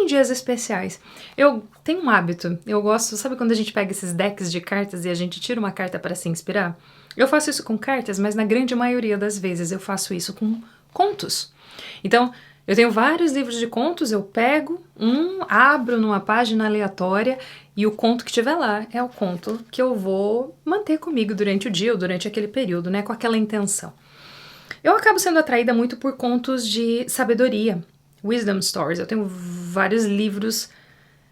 dias especiais. Eu tenho um hábito, eu gosto, sabe quando a gente pega esses decks de cartas e a gente tira uma carta para se inspirar? Eu faço isso com cartas, mas na grande maioria das vezes eu faço isso com contos. Então, eu tenho vários livros de contos, eu pego abro numa página aleatória e o conto que tiver lá é o conto que eu vou manter comigo durante o dia ou durante aquele período, né, com aquela intenção. Eu acabo sendo atraída muito por contos de sabedoria, wisdom stories. Eu tenho vários livros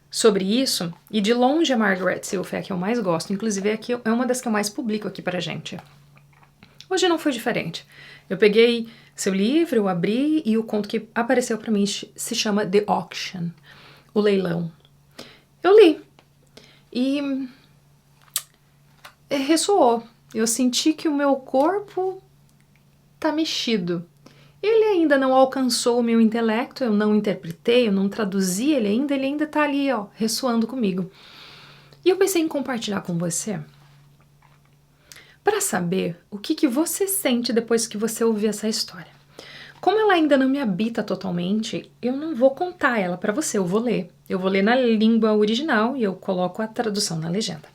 sobre isso e de longe a Margaret Silf é a que eu mais gosto. Inclusive é uma das que eu mais publico aqui pra gente. Hoje não foi diferente. Eu peguei seu livro, eu abri e o conto que apareceu pra mim se chama The Auction, O Leilão. Eu li e ressoou. Eu senti que o meu corpo tá mexido. Ele ainda não alcançou o meu intelecto, eu não interpretei, eu não traduzi ele ainda tá ali, ó, ressoando comigo. E eu pensei em compartilhar com você para saber o que você sente depois que você ouvir essa história. Como ela ainda não me habita totalmente, eu não vou contar ela para você, eu vou ler. Eu vou ler na língua original e eu coloco a tradução na legenda.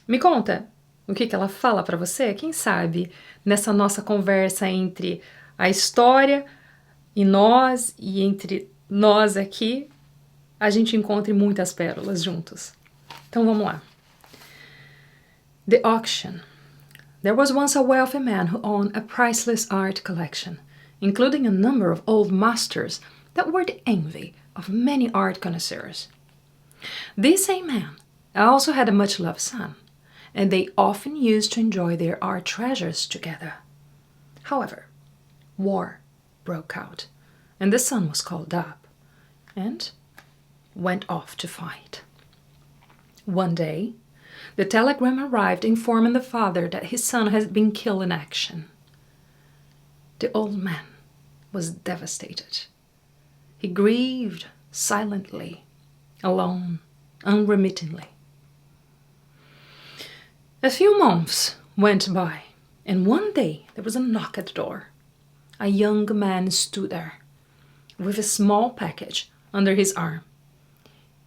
Me conta o que ela fala para você, quem sabe nessa nossa conversa entre a história e entre nós aqui, a gente encontre muitas pérolas juntos. Então vamos lá. The Auction. There was once a wealthy man who owned a priceless art collection, including a number of old masters that were the envy of many art connoisseurs. This same man also had a much-loved son, and they often used to enjoy their art treasures together. However, war broke out, and the son was called up and went off to fight. One day, the telegram arrived informing the father that his son had been killed in action. The old man was devastated. He grieved silently, alone, unremittingly. A few months went by, and one day there was a knock at the door. A young man stood there, with a small package under his arm.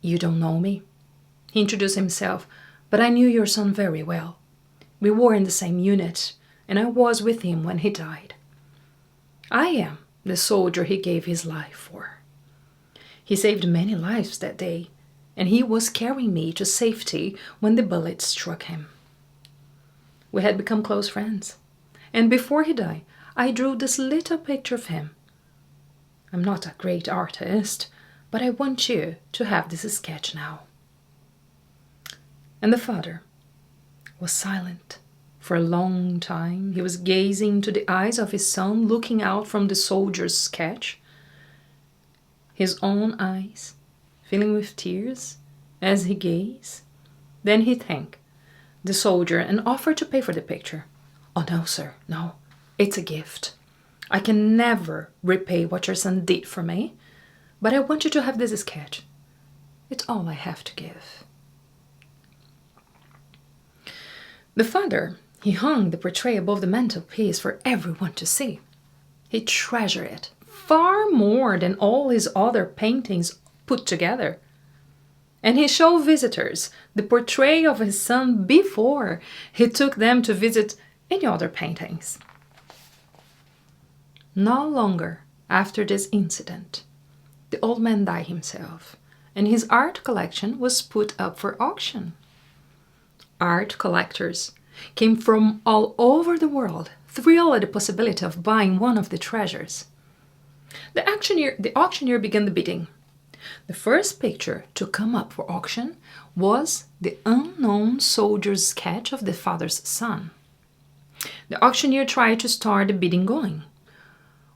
"You don't know me?" He introduced himself, "but I knew your son very well. We were in the same unit, and I was with him when he died. I am the soldier he gave his life for. He saved many lives that day, and he was carrying me to safety when the bullet struck him. We had become close friends, and before he died, I drew this little picture of him. I'm not a great artist, but I want you to have this sketch now." And the father was silent. For a long time, he was gazing into the eyes of his son, looking out from the soldier's sketch, his own eyes filling with tears as he gazed. Then he thanked the soldier and offered to pay for the picture. "Oh, no, sir, no. It's a gift. I can never repay what your son did for me, but I want you to have this sketch. It's all I have to give." The father, he hung the portrait above the mantelpiece for everyone to see. He treasured it far more than all his other paintings put together. And he showed visitors the portrait of his son before he took them to visit any other paintings. Not longer after this incident, the old man died himself, and his art collection was put up for auction. Art collectors came from all over the world, thrilled at the possibility of buying one of the treasures. The auctioneer began the bidding. The first picture to come up for auction was the unknown soldier's sketch of the father's son. The auctioneer tried to start the bidding going.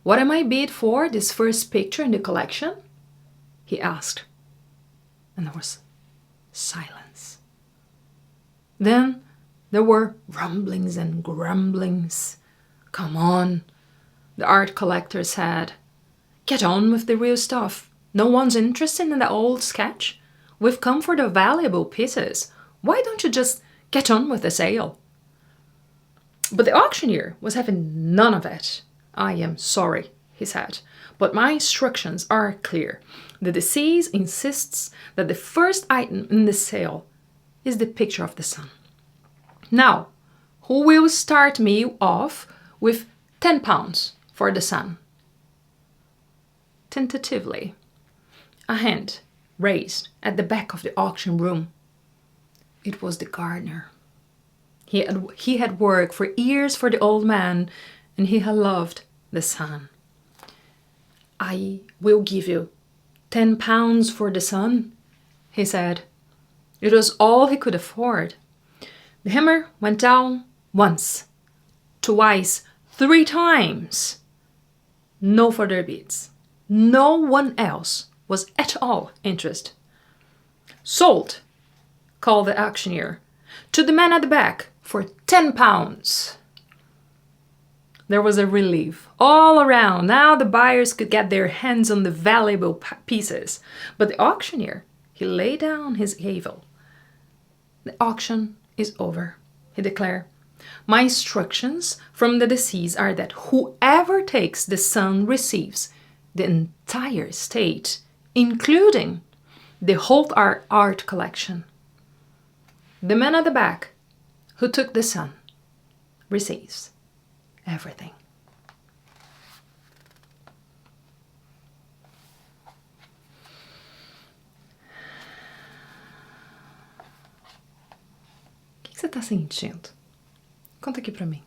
"What am I bid for this first picture in the collection?" he asked. And there was silence. Then there were rumblings and grumblings. "Come on," the art collector said. "Get on with the real stuff. No one's interested in the old sketch. We've come for the valuable pieces. Why don't you just get on with the sale?" But the auctioneer was having none of it. "I am sorry," he said, "but my instructions are clear. The deceased insists that the first item in the sale is the picture of the sun. Now, who will start me off with £10 for the sun? Tentatively, a hand raised at the back of the auction room. It was the gardener. He had worked for years for the old man, and he had loved the sun. I will give you £10 for the sun, he said. It was all he could afford. The hammer went down once, twice, 3 times. No further bids. No one else was at all interested. Sold, called the auctioneer to the man at the back for £10. There was a relief all around. Now the buyers could get their hands on the valuable pieces. But the auctioneer, he laid down his gavel. The auction is over, he declared. My instructions from the deceased are that whoever takes the sun receives the entire estate, including the whole art collection. The man at the back who took the sun receives everything. O que você está sentindo? Conta aqui pra mim.